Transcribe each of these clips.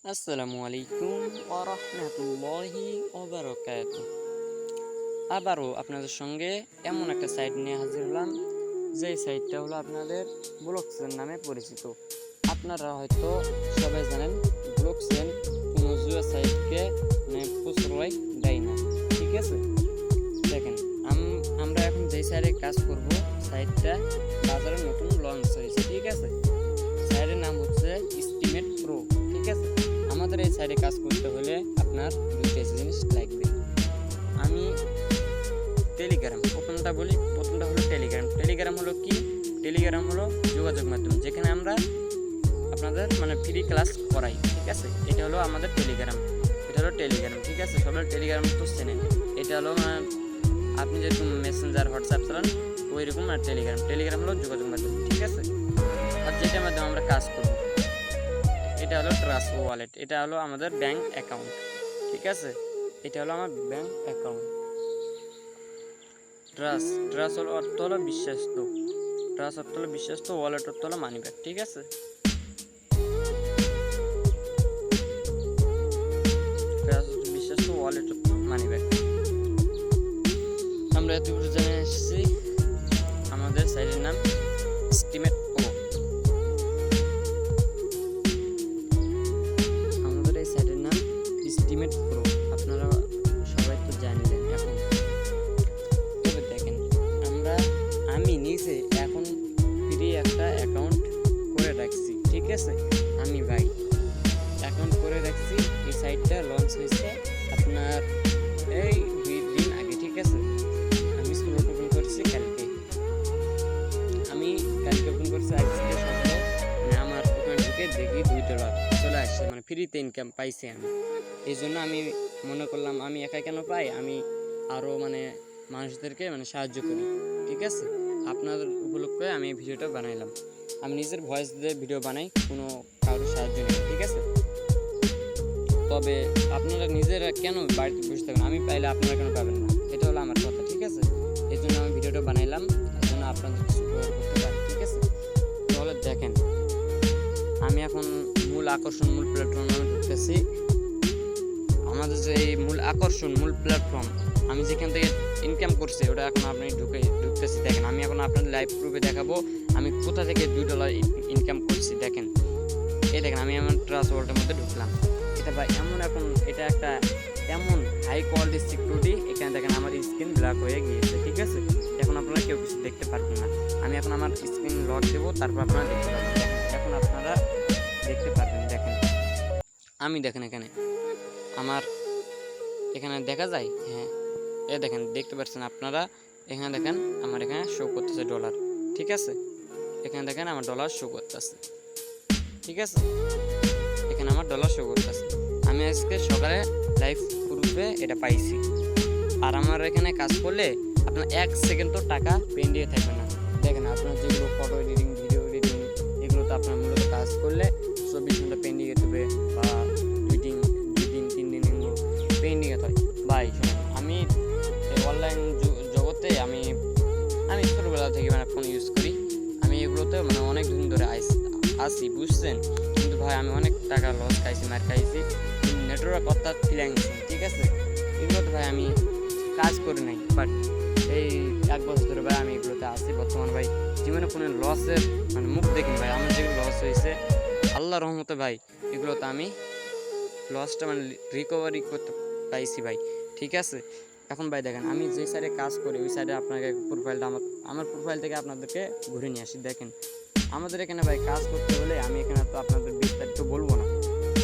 আসসালামু আলাইকুম ওয়া রাহমাতুল্লাহি ওয়া বারাকাতুহু। আবারও আপনাদের সঙ্গে এমন একটা সাইট নিয়ে হাজির হলাম, যেই সাইটটা হলো আপনাদের ব্লকচেন নামে পরিচিত। আপনারা হয়তো সবাই জানেন ব্লকচেন কোনো জুয়া সাইটকে প্রশ্রয় দেয় না। ঠিক আছে, দেখেন আমরা এখন যেই সাইটে কাজ করব, সাইটটা বাজারে নতুন লঞ্চ হয়েছে। ঠিক আছে, সাইটের নাম হচ্ছে স্টিমেট প্রো। ঠিক আছে, আমাদের এই সাইডে কাজ করতে হলে আপনার দুইটা জিনিস লাগবে। আমি টেলিগ্রাম প্রথমটা বলি। প্রথমটা হলো টেলিগ্রাম। টেলিগ্রাম হলো কি? টেলিগ্রাম হলো যোগাযোগ মাধ্যম, যেখানে আমরা আপনাদের ফ্রি ক্লাস করাই। ঠিক আছে, এটা হলো আমাদের টেলিগ্রাম। এটা হলো টেলিগ্রাম। ঠিক আছে, সবাই টেলিগ্রাম তো চেনেন। এটা হলো আপনি যেরকম মেসেঞ্জার হোয়াটসঅ্যাপ চালান ওই রকম টেলিগ্রাম হলো যোগাযোগ মাধ্যম। ঠিক আছে, আর যেটার মাধ্যমে আমরা কাজ করব, এটা হলো ট্রাস্ট ওয়ালেট। এটা হলো আমাদের ব্যাংক অ্যাকাউন্ট। ঠিক আছে, এটা হলো আমার ব্যাংক অ্যাকাউন্ট। ট্রাস্ট হলো অর্থ হলো বিশ্বাস্ত। ট্রাস্ট অর্থ হলো বিশ্বাস্ত, ওয়ালেট অর্থ হলো মানি ব্যাগ। ঠিক আছে, ট্রাস্ট বিশ্বাস্ত, ওয়ালেট অর্থ মানি ব্যাগ। আমরা এতটুকু জেনে এসেছি। আমাদের সাইটের নাম স্টিমেট প্রো। আমাদের এই সাইটের নাম স্টিমেট প্রো, আপনারা সবাই তো জানলেন। এখন তবে দেখেন, আমি নিজে এখন ফ্রি একটা অ্যাকাউন্ট করে রাখছি। ঠিক আছে, আমি ভাই অ্যাকাউন্ট করে রাখছি। এই সাইটটা লঞ্চ হয়েছে আপনার এই 2 দিন আগে। ঠিক আছে, আমি স্লট ওপেন করছি কালকে। ওপেন করছি আজকে সকালে। আমার ওখানে ঢুকে দেখি $2 চলে আসছে, ফ্রিতে ইনকাম পাইছি আমি। এই জন্য আমি মনে করলাম আমি একা কেন পাই, আমি আরও মানুষদেরকে সাহায্য করি। ঠিক আছে, আপনাদের উপলক্ষে আমি ভিডিওটা বানাইলাম। আমি নিজের ভয়েস দিয়ে ভিডিও বানাই, কোনো কারোর সাহায্য নেই। ঠিক আছে, তবে আপনারা নিজেরা কেন বাড়িতে বসে থাকবেন? আমি পাইলে আপনারা কেন পাবেন না? এটা হলো আমার কথা। ঠিক আছে, এই জন্য আমি ভিডিওটা বানাইলাম, এই জন্য আপনাদের কিছু উপকার করতে পারি। ঠিক আছে, তাহলে দেখেন, আমি এখন মূল প্ল্যাটফর্মে ঢুকতেছি। আমাদের যে এই মূল প্ল্যাটফর্ম, আমি যেখান থেকে ইনকাম করছি ওটা এখন আপনি ঢুকতেছি। দেখেন, আমি এখন আপনাদের লাইভ প্রুফে দেখাবো আমি কোথা থেকে $2 ইনকাম করছি। দেখেন, এই দেখেন, আমি আমার ট্রাস্ট ওয়ালেটের মধ্যে ঢুকলাম। এটা ভাই এটা একটা এমন হাই কোয়ালিটি সিকিউরিটি। এখানে দেখেন আমার স্ক্রিন ব্ল্যাক হয়ে গিয়েছে। ঠিক আছে, এখন আপনারা কেউ কিছু দেখতে পারবেন না। আমি এখন আমার স্ক্রিন লক দেবো, তারপর আপনারা দেখতে পারবেন। এখন আপনারা দেখতে পারবেন। দেখেন, আমি দেখেন আমার এখানে দেখা যায়। হ্যাঁ, দেখেন, দেখতে পাচ্ছেন আপনারা। এখানে দেখেন আমার এখানে শো করতেছে $। ঠিক আছে, এখানে দেখেন আমার $। শো করতেছে। ঠিক আছে, এখানে আমার $। শো করতেছে। আমি আজকে সকালে লাইভ প্রুফে এটা পাইছি। আর আমার এখানে কাজ করলে আপনার 1 সেকেন্ড তো টাকা পেন্ডিংয়ে থাকবে না। দেখেন, আপনার যেগুলো ফটো এডিটিং, ভিডিও এডিটিং, এগুলো তো আপনার মূলত কাজ করলে 24 ঘন্টা পেন্ডিংয়ে থাকবে, বা 2 দিন 3 দিন এগুলো পেন্ডিংয়ে থাকে। ভাই শোনেন, আমি অনলাইন জগতে আমি ছোটোবেলা থেকে ফোন ইউজ করি। আমি এগুলোতে অনেক দিন ধরে আসি, বুঝছেন। কিন্তু ভাই আমি অনেক টাকা লস খাইছি, মার খাইছি, নেটওয়ার্ক অর্থাৎ ফ্রিল্যান্সিং। ঠিক আছে, এগুলোতে ভাই আমি কাজ করি নাই, বাট এই 1 বছর ধরে ভাই আমি এগুলোতে আসি। বর্তমান ভাই জীবনে কোনো লসের মুখ দেখিনি ভাই। আমার যেগুলো লস হয়েছে আল্লাহর রহমতে ভাই, এগুলোতে আমি লসটা রিকভারি করতে পাইছি ভাই। ঠিক আছে, এখন ভাই দেখেন, আমি যে সাইডে কাজ করি ওই সাইডে আপনাকে প্রোফাইলটা আমার প্রোফাইল থেকে আপনাদেরকে ঘুরে নিয়ে আসি। দেখেন, আমাদের এখানে ভাই কাজ করতে হলে আমি এখানে তো আপনাদের বিস্তারিত বলবো না।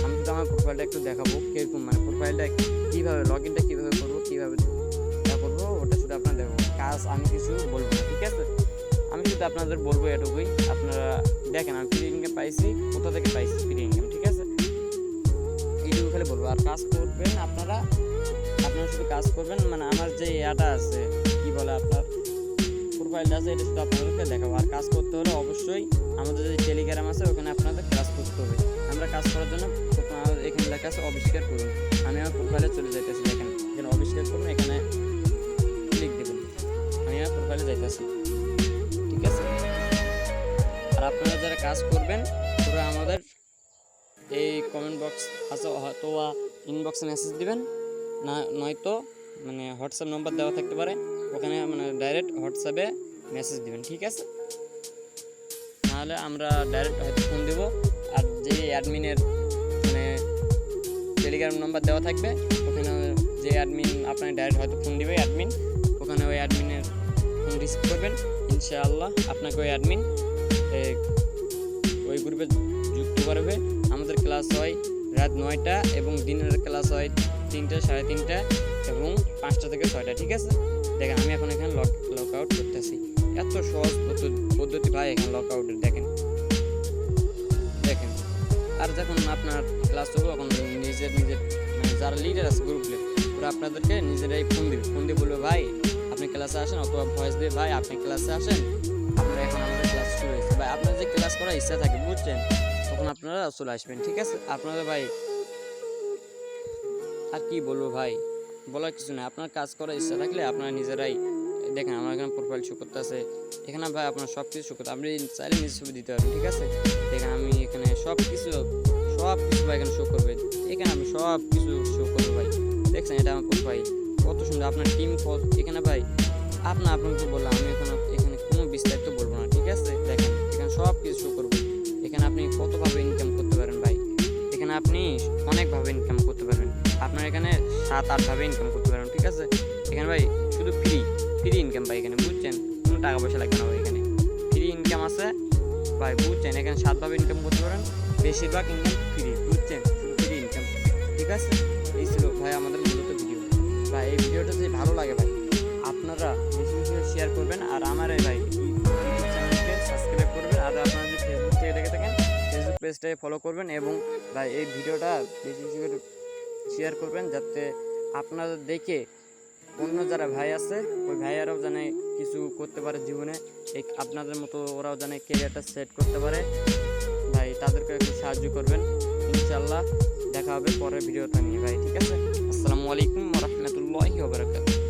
আমি শুধু আমার প্রোফাইলটা একটু দেখাবো কীরকম, প্রোফাইলটা কীভাবে লগ ইনটা কীভাবে করবো, কীভাবে করবো, ওটা শুধু আপনার দেখবো। কাজ আমি কিছু বলবো না। ঠিক আছে, আমি শুধু আপনাদের বলবো এটুকুই। আপনারা দেখেন আমি ফ্রি ইনকাম পাইছি, কোথা থেকে পাইছি ফ্রি ইনকাম। ঠিক আছে, এইটুকু খালি বলবো। আর কাজ করবেন আপনারা শুধু কাজ করবেন, আমার যে ইয়াটা আছে, কি বলে, আপনার প্রোফাইলটা আছে, এটা শুধু আপনাদেরকে দেখাবো। আর কাজ করতে হলে অবশ্যই আমাদের যে টেলিগ্রাম আছে ওখানে আপনাদের কাজ করতে হবে। আমরা কাজ করার জন্য এখানে লেখা আছে আবিষ্কার করুন। আমি আমার প্রোফাইলে চলে যাইতেছি। দেখেন, এখানে আবিষ্কার করুন, এখানে ক্লিক দেবেন। আমি আমার প্রোফাইলে যাইতেছি। ঠিক আছে, আর আপনারা যারা কাজ করবেন পুরো আমাদের এই কমেন্ট বক্স আছে, হয়তো ইনবক্সে মেসেজ দিবেন, না নয়তো মানে হোয়াটসঅ্যাপ নম্বর দেওয়া থাকতে পারে, ওখানে মানে ডাইরেক্ট হোয়াটসঅ্যাপে মেসেজ দিবেন, ঠিক আছে? নাহলে আমরা ডাইরেক্ট হয়তো ফোন দেবো। আর যে অ্যাডমিনের মানে টেলিগ্রাম নাম্বার দেওয়া থাকবে, ওখানে যে অ্যাডমিন আপনাকে ডাইরেক্ট হয়তো ফোন দিবে অ্যাডমিন, ওখানে ওই অ্যাডমিনের ফোন রিসিভ করবেন, ইনশাআল্লাহ আপনাকে ওই অ্যাডমিন ওই গ্রুপে যুক্ত করবে। আমাদের ক্লাস হয় রাত 9টা এবং দিনের ক্লাস হয় 3টে, 3:30 এবং 5টা থেকে 6টা, ঠিক আছে? দেখেন আমি এখন এখানে লক আউট করতেছি। এত সহজ পদ্ধতি ভাই এখানে লক আউটের, দেখেন। আর যখন আপনার ক্লাস হবে তখন নিজের মানে যারা লিডার আছে গ্রুপে, ওরা আপনাদেরকে নিজেরাই ফোন দিয়ে বলবে ভাই আপনি ক্লাসে আসেন, অথবা ভয়েস দিয়ে ভাই আপনি ক্লাসে আসেন, আপনারা এখন আমাদের ক্লাস শুরু হয়েছে, ভাই আপনার যে ক্লাস করার ইচ্ছা থাকে, বুঝছেন, তখন আপনারা চলে আসবেন, ঠিক আছে? আপনারা ভাই আর কি বলবো ভাই, বলার কিছু নেই। আপনার কাজ করার ইচ্ছা থাকলে আপনারা নিজেরাই, দেখেন আমার এখানে প্রোফাইল শো করতে আছে, এখানে ভাই আপনার সব কিছু শো করতে, আপনি চাইলে নিজের ছবি দিতে পারবেন, ঠিক আছে? দেখেন আমি এখানে সব কিছু ভাই এখানে শো করবে, এখানে আমি সব কিছু শো করবো ভাই, দেখছেন এটা আমার প্রোফাইল কত সুন্দর। আপনার টিম এখানে ভাই আপনাকে বললাম, আমি এখানে কোনো বিস্তারিত বলবো না, ঠিক আছে? দেখেন এখানে সব কিছু শো করবো। এখানে আপনি কতভাবে ইনকাম করতে পারেন ভাই, এখানে আপনি অনেকভাবে ইনকাম করতে পারবেন, আপনার এখানে 7-8 ভাবে ইনকাম করতে পারবেন, ঠিক আছে? এখানে ভাই শুধু ফ্রি ইনকাম ভাই, এখানে বুঝছেন, কোনো টাকা পয়সা লাগবে না ভাই, এখানে ফ্রি ইনকাম আছে ভাই, বুঝছেন? এখানে 7 ভাবে ইনকাম করতে পারেন, বেশিরভাগ ইনকাম ফ্রি, বুঝছেন, শুধু ফ্রি ইনকাম, ঠিক আছে? এই ছিল ভাই আমাদের মূলত ভিডিও ভাই। এই ভিডিওটা যদি ভালো লাগে ভাই আপনারা বেশি বেশি শেয়ার করবেন, আর আমার ভাই ইউটিউব চ্যানেলকে সাবস্ক্রাইব করবেন, আর আপনারা যদি ফেসবুক থেকে দেখে থাকেন ফেসবুক পেজটাকে ফলো করবেন, এবং ভাই এই ভিডিওটা বেশি বেশি করে শেয়ার করবেন, যাতে আপনাদের দেখে অন্য যারা ভাই আছে ওই ভাইয়ারাও যেন কিছু করতে পারে জীবনে, এই আপনাদের মতো ওরাও যেন ক্যারিয়ারটা সেট করতে পারে ভাই, তাদেরকে একটু সাহায্য করবেন। ইনশাআল্লাহ দেখা হবে পরের ভিডিওটা নিয়ে ভাই, ঠিক আছে? আসসালামু আলাইকুম ওয়া রাহমাতুল্লাহি ওয়া বারাকাতুহু।